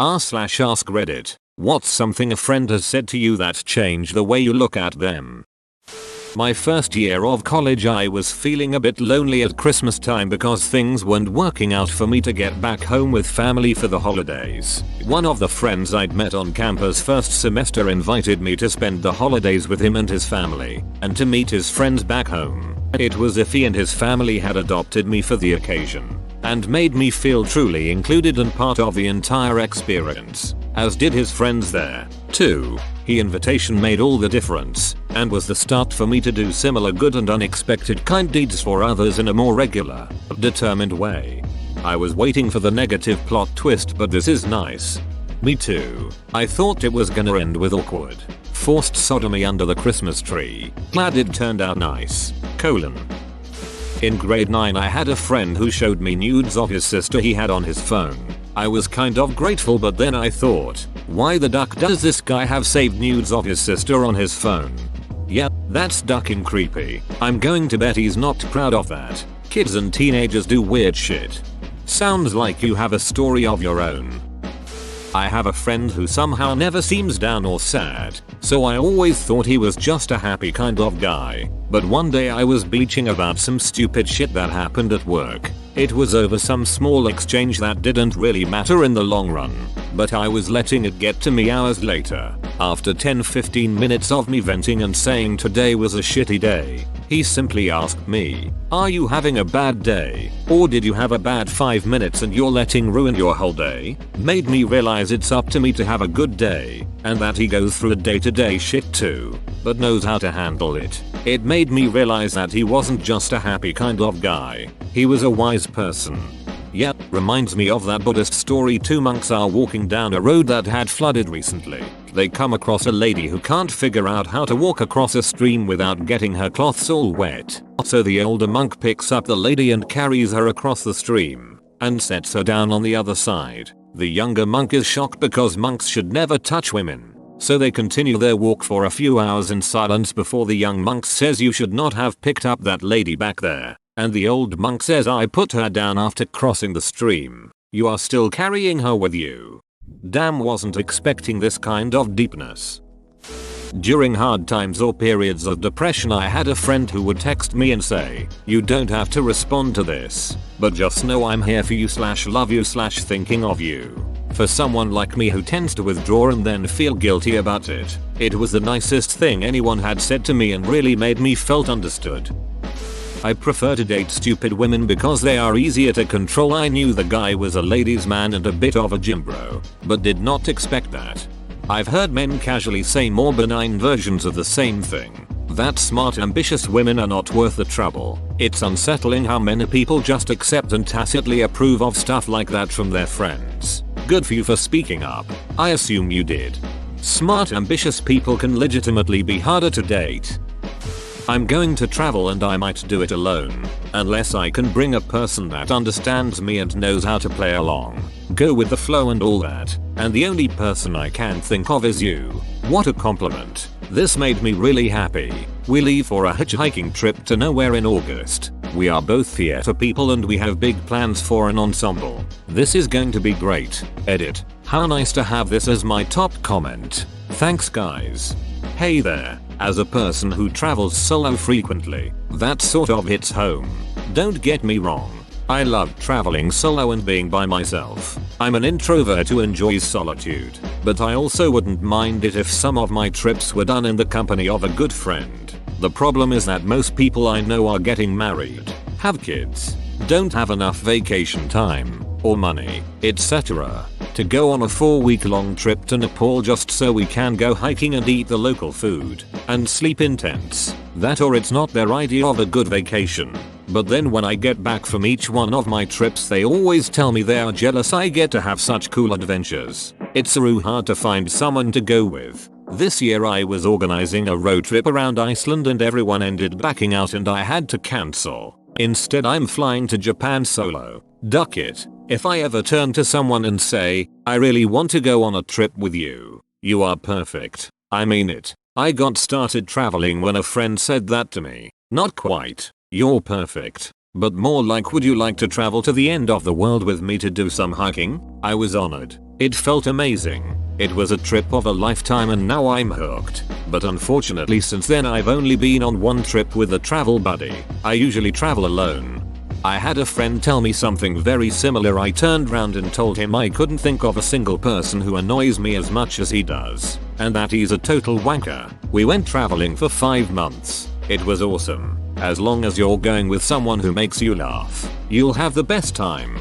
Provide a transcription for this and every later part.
r/ask Reddit. What's something a friend has said to you that changed the way you look at them? My first year of college, I was feeling a bit lonely at Christmas time because things weren't working out for me to get back home with family for the holidays. One of the friends I'd met on campus first semester invited me to spend the holidays with him and his family, and to meet his friends back home. It was as if he and his family had adopted me for the occasion, and made me feel truly included and part of the entire experience, as did his friends there, too. The invitation made all the difference, and was the start for me to do similar good and unexpected kind deeds for others in a more regular, determined way. I was waiting for the negative plot twist, but this is nice. Me too. I thought it was gonna end with awkward, forced sodomy under the Christmas tree. Glad it turned out nice. In grade 9, I had a friend who showed me nudes of his sister he had on his phone. I was kind of grateful, but then I thought, why the duck does this guy have saved nudes of his sister on his phone? Yep, that's ducking creepy. I'm going to bet he's not proud of that. Kids and teenagers do weird shit. Sounds like you have a story of your own. I have a friend who somehow never seems down or sad, so I always thought he was just a happy kind of guy. But one day I was bitching about some stupid shit that happened at work. It was over some small exchange that didn't really matter in the long run, but I was letting it get to me hours later. After 10-15 minutes of me venting and saying today was a shitty day, he simply asked me, "Are you having a bad day? Or did you have a bad 5 minutes and you're letting ruin your whole day?" Made me realize it's up to me to have a good day, and that he goes through a day-to-day shit too, but knows how to handle it. It made me realize that he wasn't just a happy kind of guy, he was a wise person. Yep, reminds me of that Buddhist story. Two monks are walking down a road that had flooded recently. They come across a lady who can't figure out how to walk across a stream without getting her clothes all wet. So the older monk picks up the lady and carries her across the stream, and sets her down on the other side. The younger monk is shocked because monks should never touch women. So they continue their walk for a few hours in silence before the young monk says, "You should not have picked up that lady back there." And the old monk says, "I put her down after crossing the stream. You are still carrying her with you." Damn, wasn't expecting this kind of deepness. During hard times or periods of depression, I had a friend who would text me and say, "You don't have to respond to this, but just know I'm here for you / love you / thinking of you." For someone like me who tends to withdraw and then feel guilty about it, it was the nicest thing anyone had said to me and really made me felt understood. I prefer to date stupid women because they are easier to control. I knew the guy was a ladies' man and a bit of a gym bro, but did not expect that. I've heard men casually say more benign versions of the same thing. That smart, ambitious women are not worth the trouble. It's unsettling how many people just accept and tacitly approve of stuff like that from their friends. Good for you for speaking up. I assume you did. Smart, ambitious people can legitimately be harder to date. I'm going to travel and I might do it alone, unless I can bring a person that understands me and knows how to play along, go with the flow and all that, and the only person I can think of is you. What a compliment. This made me really happy. We leave for a hitchhiking trip to nowhere in August. We are both theater people and we have big plans for an ensemble. This is going to be great. Edit. How nice to have this as my top comment. Thanks guys. Hey there. As a person who travels solo frequently, that sort of hits home. Don't get me wrong. I love traveling solo and being by myself. I'm an introvert who enjoys solitude, but I also wouldn't mind it if some of my trips were done in the company of a good friend. The problem is that most people I know are getting married, have kids, don't have enough vacation time, or money, etc. to go on a 4-week-long trip to Nepal just so we can go hiking and eat the local food, and sleep in tents. That or it's not their idea of a good vacation. But then when I get back from each one of my trips, they always tell me they are jealous I get to have such cool adventures. It's so hard to find someone to go with. This year I was organizing a road trip around Iceland and everyone ended backing out and I had to cancel. Instead I'm flying to Japan solo. Duck it. If I ever turn to someone and say, "I really want to go on a trip with you," you are perfect. I mean it. I got started traveling when a friend said that to me. Not quite. You're perfect. but more like, would you like to travel to the end of the world with me to do some hiking? I was honored. It felt amazing. It was a trip of a lifetime and now I'm hooked. But unfortunately since then I've only been on one trip with a travel buddy. I usually travel alone. I had a friend tell me something very similar. I turned round and told him I couldn't think of a single person who annoys me as much as he does, and that he's a total wanker. We went traveling for 5 months. It was awesome. As long as you're going with someone who makes you laugh, you'll have the best time.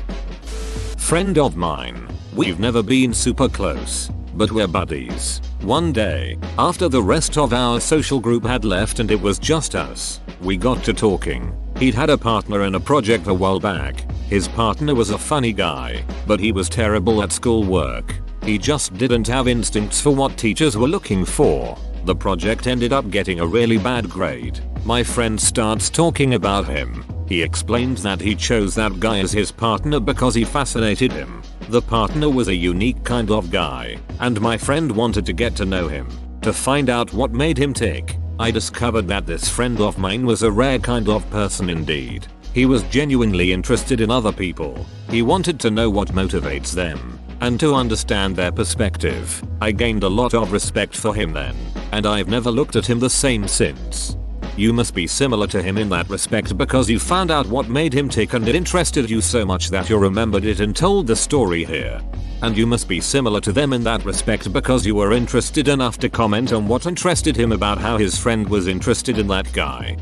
Friend of mine. We've never been super close, but we're buddies. One day, after the rest of our social group had left and it was just us, we got to talking. He'd had a partner in a project a while back. His partner was a funny guy, but he was terrible at school work. He just didn't have instincts for what teachers were looking for. The project ended up getting a really bad grade. My friend starts talking about him. He explained that he chose that guy as his partner because he fascinated him. The partner was a unique kind of guy, and my friend wanted to get to know him, to find out what made him tick. I discovered that this friend of mine was a rare kind of person indeed. He was genuinely interested in other people. He wanted to know what motivates them, and to understand their perspective. I gained a lot of respect for him then, and I've never looked at him the same since. You must be similar to him in that respect because you found out what made him tick and it interested you so much that you remembered it and told the story here. And you must be similar to them in that respect because you were interested enough to comment on what interested him about how his friend was interested in that guy.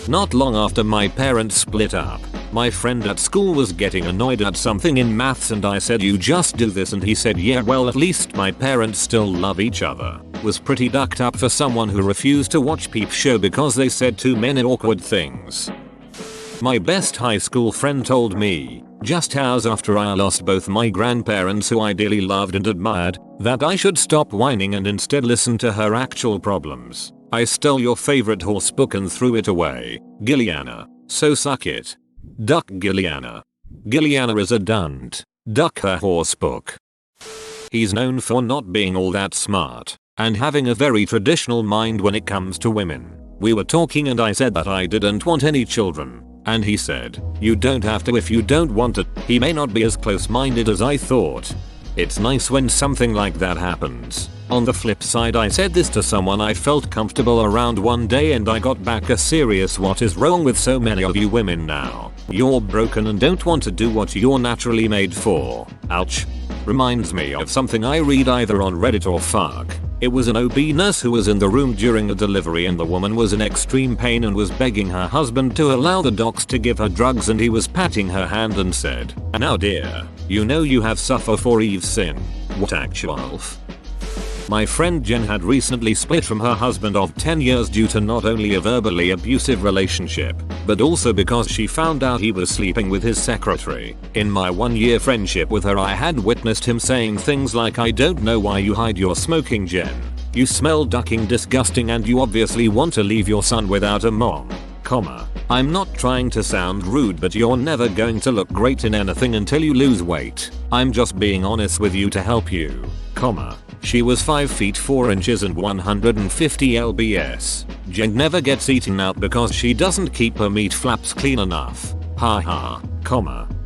Not long after my parents split up, my friend at school was getting annoyed at something in maths and I said, you just do this, and he said, yeah, well at least my parents still love each other. Was pretty ducked up for someone who refused to watch Peep Show because they said too many awkward things. My best high school friend told me, just hours after I lost both my grandparents who I dearly loved and admired, that I should stop whining and instead listen to her actual problems. I stole your favorite horse book and threw it away, Gilliana. So suck it. Duck Gilliana. Gilliana is a dunt. Duck her horse book. He's known for not being all that smart, and having a very traditional mind when it comes to women. We were talking and I said that I didn't want any children. And he said, you don't have to if you don't want it. He may not be as close-minded as I thought. It's nice when something like that happens. On the flip side, I said this to someone I felt comfortable around one day and I got back a serious what is wrong with so many of you women now. You're broken and don't want to do what you're naturally made for. Ouch. Reminds me of something I read either on Reddit or Fuck. It was an OB nurse who was in the room during a delivery and the woman was in extreme pain and was begging her husband to allow the docs to give her drugs, and he was patting her hand and said, now dear, you know you have suffered for Eve's sin. What actual? My friend Jen had recently split from her husband of 10 years due to not only a verbally abusive relationship, but also because she found out he was sleeping with his secretary. In my 1-year friendship with her, I had witnessed him saying things like, I don't know why you hide your smoking, Jen. You smell ducking disgusting and you obviously want to leave your son without a mom. I'm not trying to sound rude, but you're never going to look great in anything until you lose weight. I'm just being honest with you to help you. She was 5 feet 4 inches and 150 lbs. Jen never gets eaten out because she doesn't keep her meat flaps clean enough. Haha.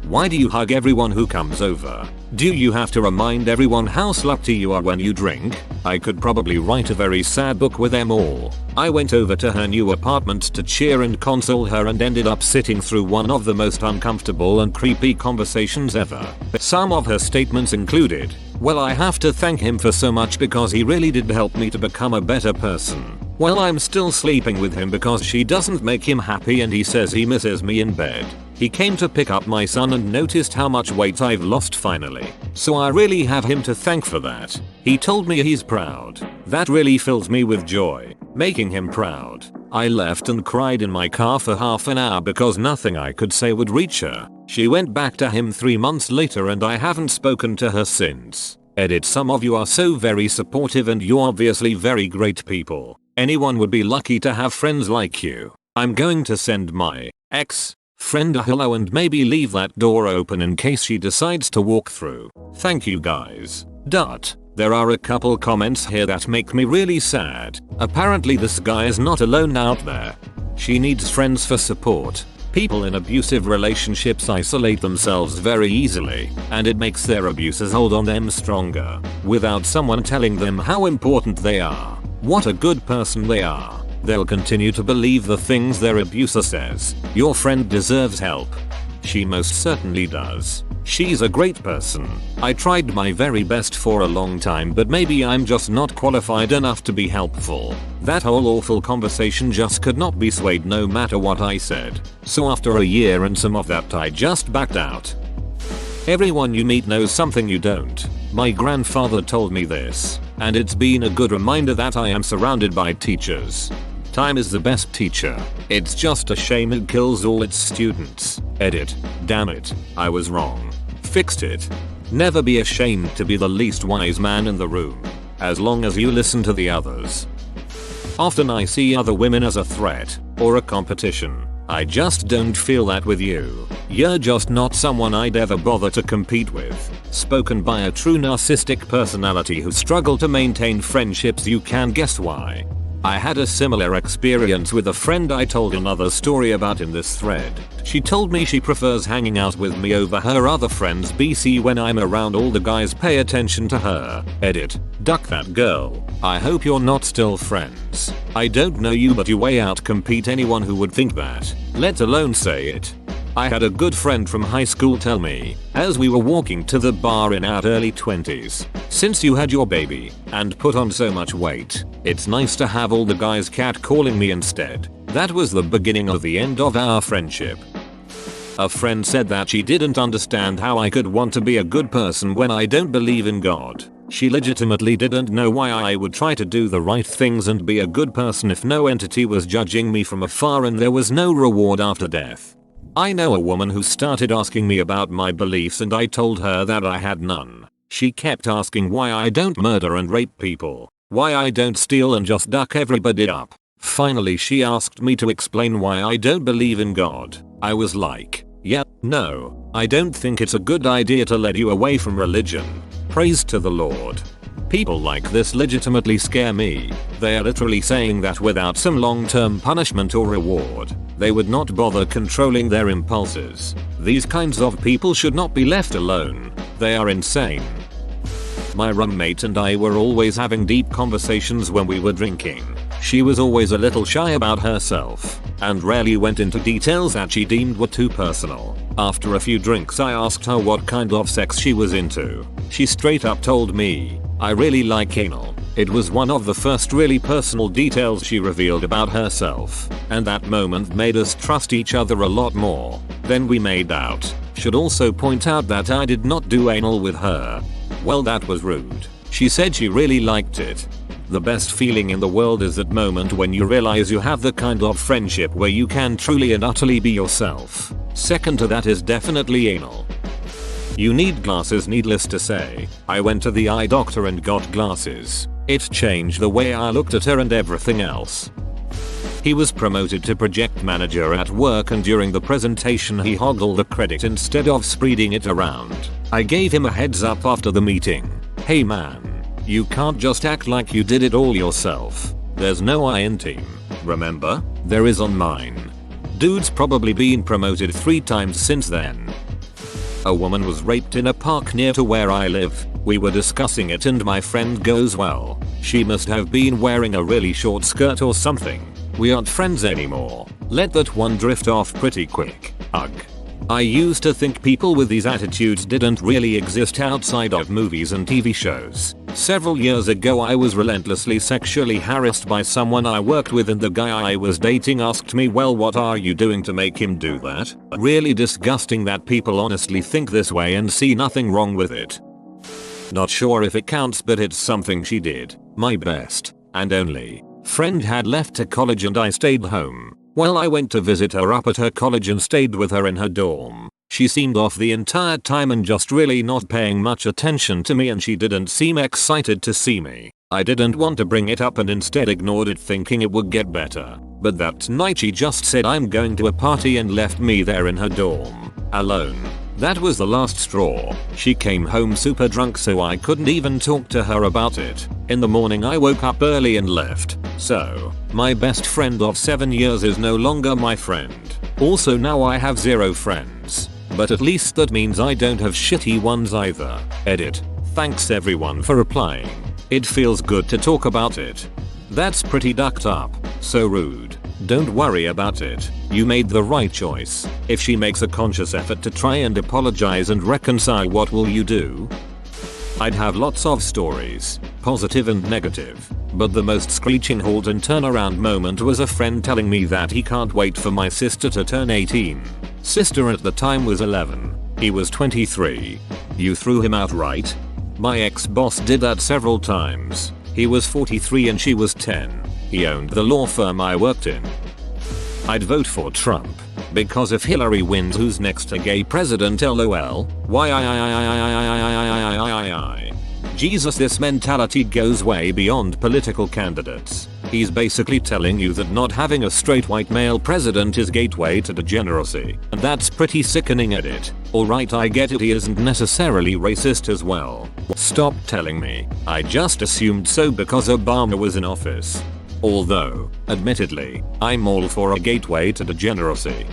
Why do you hug everyone who comes over? Do you have to remind everyone how slutty you are when you drink? I could probably write a very sad book with them all. I went over to her new apartment to cheer and console her and ended up sitting through one of the most uncomfortable and creepy conversations ever. Some of her statements included, well, I have to thank him for so much because he really did help me to become a better person. Well, I'm still sleeping with him because she doesn't make him happy and he says he misses me in bed. He came to pick up my son and noticed how much weight I've lost finally. So I really have him to thank for that. He told me he's proud. That really fills me with joy. Making him proud. I left and cried in my car for half an hour because nothing I could say would reach her. She went back to him 3 months later and I haven't spoken to her since. Edit. Some of you are so very supportive and you're obviously very great people. Anyone would be lucky to have friends like you. I'm going to send my ex-friend a hello and maybe leave that door open in case she decides to walk through. Thank you guys. There are a couple comments here that make me really sad. Apparently this guy is not alone out there. She needs friends for support. People in abusive relationships isolate themselves very easily, and it makes their abusers hold on them stronger, without someone telling them how important they are, what a good person they are. They'll continue to believe the things their abuser says. Your friend deserves help. She most certainly does. She's a great person. I tried my very best for a long time, but maybe I'm just not qualified enough to be helpful. That whole awful conversation just could not be swayed no matter what I said. So after a year and some of that, I just backed out. Everyone you meet knows something you don't. My grandfather told me this, and it's been a good reminder that I am surrounded by teachers. Time is the best teacher. It's just a shame it kills all its students. Edit. Damn it. I was wrong. Fixed it. Never be ashamed to be the least wise man in the room, as long as you listen to the others. Often I see other women as a threat or a competition. I just don't feel that with you. You're just not someone I'd ever bother to compete with. Spoken by a true narcissistic personality who struggle to maintain friendships. You can guess why. I had a similar experience with a friend I told another story about in this thread. She told me she prefers hanging out with me over her other friends. BC when I'm around all the guys pay attention to her. Edit. Duck that girl. I hope you're not still friends. I don't know you, but you way out compete anyone who would think that, let alone say it. I had a good friend from high school tell me, as we were walking to the bar in our early 20s, since you had your baby and put on so much weight, it's nice to have all the guys catcalling me instead. That was the beginning of the end of our friendship. A friend said that she didn't understand how I could want to be a good person when I don't believe in God. She legitimately didn't know why I would try to do the right things and be a good person if no entity was judging me from afar and there was no reward after death. I know a woman who started asking me about my beliefs and I told her that I had none. She kept asking why I don't murder and rape people, why I don't steal and just duck everybody up. Finally she asked me to explain why I don't believe in God. I was like, yeah, no, I don't think it's a good idea to lead you away from religion. Praise to the Lord. People like this legitimately scare me. They are literally saying that without some long-term punishment or reward, they would not bother controlling their impulses. These kinds of people should not be left alone. They are insane. My roommate and I were always having deep conversations when we were drinking. She was always a little shy about herself, and rarely went into details that she deemed were too personal. After a few drinks I asked her what kind of sex she was into. She straight up told me, I really like anal. It was one of the first really personal details she revealed about herself, and that moment made us trust each other a lot more. Then we made out. Should also point out that I did not do anal with her. Well, that was rude. She said she really liked it. The best feeling in the world is that moment when you realize you have the kind of friendship where you can truly and utterly be yourself. Second to that is definitely anal. You need glasses, needless to say. I went to the eye doctor and got glasses. It changed the way I looked at her and everything else. He was promoted to project manager at work, and during the presentation he hoggled the credit instead of spreading it around. I gave him a heads up after the meeting. Hey man, you can't just act like you did it all yourself. There's no I in team. Remember? There is on mine. Dude's probably been promoted 3 times since then. A woman was raped in a park near to where I live. We were discussing it and my friend goes, well, she must have been wearing a really short skirt or something. We aren't friends anymore. Let that one drift off pretty quick. Ugh. I used to think people with these attitudes didn't really exist outside of movies and TV shows. Several years ago I was relentlessly sexually harassed by someone I worked with, and the guy I was dating asked me, well, what are you doing to make him do that? Really disgusting that people honestly think this way and see nothing wrong with it. Not sure if it counts, but it's something she did. My best and only friend had left to college and I stayed home. Well, I went to visit her up at her college and stayed with her in her dorm. She seemed off the entire time and just really not paying much attention to me, and she didn't seem excited to see me. I didn't want to bring it up and instead ignored it, thinking it would get better. But that night she just said I'm going to a party and left me there in her dorm, alone. That was the last straw. She came home super drunk, so I couldn't even talk to her about it. In the morning I woke up early and left. So, my best friend of 7 years is no longer my friend. Also now I have 0 friends. But at least that means I don't have shitty ones either. Edit. Thanks everyone for replying. It feels good to talk about it. That's pretty ducked up. So rude. Don't worry about it. You made the right choice. If she makes a conscious effort to try and apologize and reconcile, what will you do? I'd have lots of stories, positive and negative, but the most screeching halt and turnaround moment was a friend telling me that he can't wait for my sister to turn 18. Sister at the time was 11. He was 23. You threw him out, right? My ex-boss did that several times. He was 43 and she was 10. He owned the law firm I worked in. I'd vote for Trump. Because if Hillary wins, who's next, a gay president? LOL. Why Jesus, this mentality goes way beyond political candidates. He's basically telling you that not having a straight white male president is gateway to degeneracy. And that's pretty sickening. Edit. Alright, I get it, he isn't necessarily racist as well. Stop telling me. I just assumed so because Obama was in office. Although, admittedly, I'm all for a gateway to degeneracy.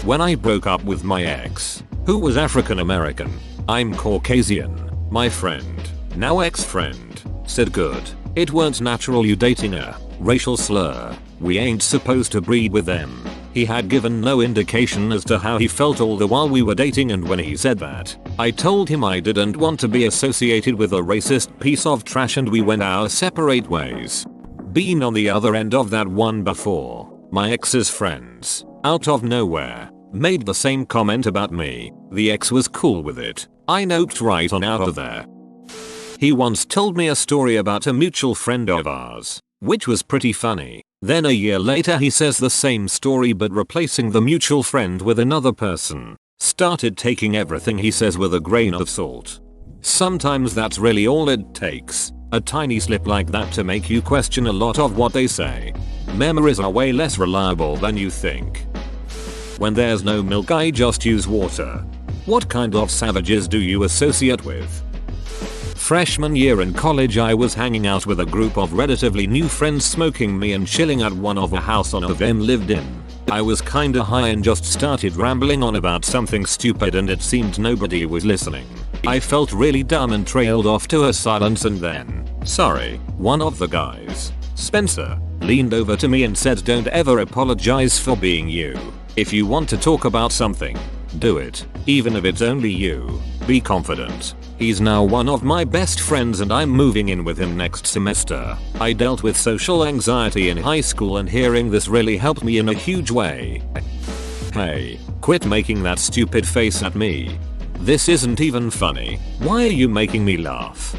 When I broke up with my ex, who was African American, I'm Caucasian, my friend, now ex-friend, said, good, it weren't natural you dating a racial slur, we ain't supposed to breed with them. He had given no indication as to how he felt all the while we were dating, and when he said that, I told him I didn't want to be associated with a racist piece of trash and we went our separate ways. Been on the other end of that one before. My ex's friends, out of nowhere, made the same comment about me. The ex was cool with it. I noped right on out of there. He once told me a story about a mutual friend of ours, which was pretty funny. Then a year later he says the same story but replacing the mutual friend with another person. Started taking everything he says with a grain of salt. Sometimes that's really all it takes. A tiny slip like that to make you question a lot of what they say. Memories are way less reliable than you think. When there's no milk, I just use water. What kind of savages do you associate with? Freshman year in college, I was hanging out with a group of relatively new friends, smoking me and chilling at one of a house one of them lived in. I was kinda high and just started rambling on about something stupid and it seemed nobody was listening. I felt really dumb and trailed off to a silence, and then, sorry, one of the guys, Spencer, leaned over to me and said, don't ever apologize for being you. If you want to talk about something, do it, even if it's only you. Be confident. He's now one of my best friends and I'm moving in with him next semester. I dealt with social anxiety in high school and hearing this really helped me in a huge way. Hey, quit making that stupid face at me. This isn't even funny. Why are you making me laugh?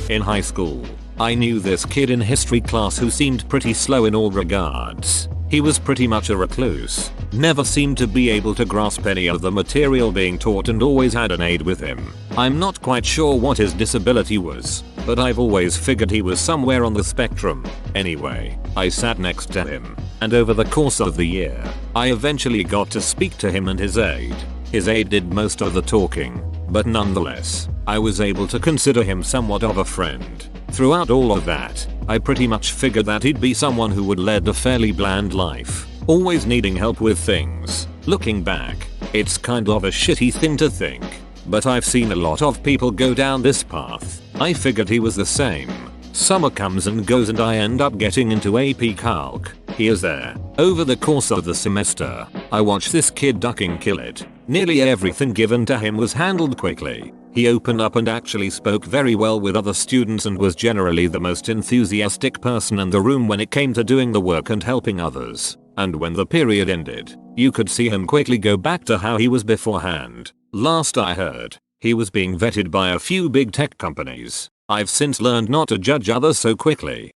In high school, I knew this kid in history class who seemed pretty slow in all regards. He was pretty much a recluse, never seemed to be able to grasp any of the material being taught and always had an aide with him. I'm not quite sure what his disability was, but I've always figured he was somewhere on the spectrum. Anyway, I sat next to him, and over the course of the year, I eventually got to speak to him and his aide. His aide did most of the talking, but nonetheless, I was able to consider him somewhat of a friend. Throughout all of that, I pretty much figured that he'd be someone who would lead a fairly bland life, always needing help with things. Looking back, it's kind of a shitty thing to think, but I've seen a lot of people go down this path. I figured he was the same. Summer comes and goes and I end up getting into AP Calc. He is there. Over the course of the semester, I watched this kid duck and kill it. Nearly everything given to him was handled quickly. He opened up and actually spoke very well with other students and was generally the most enthusiastic person in the room when it came to doing the work and helping others. And when the period ended, you could see him quickly go back to how he was beforehand. Last I heard, he was being vetted by a few big tech companies. I've since learned not to judge others so quickly.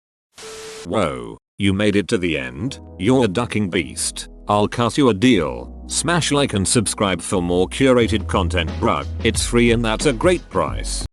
Whoa, you made it to the end? You're a ducking beast. I'll cut you a deal. Smash like and subscribe for more curated content, bruh. It's free and that's a great price.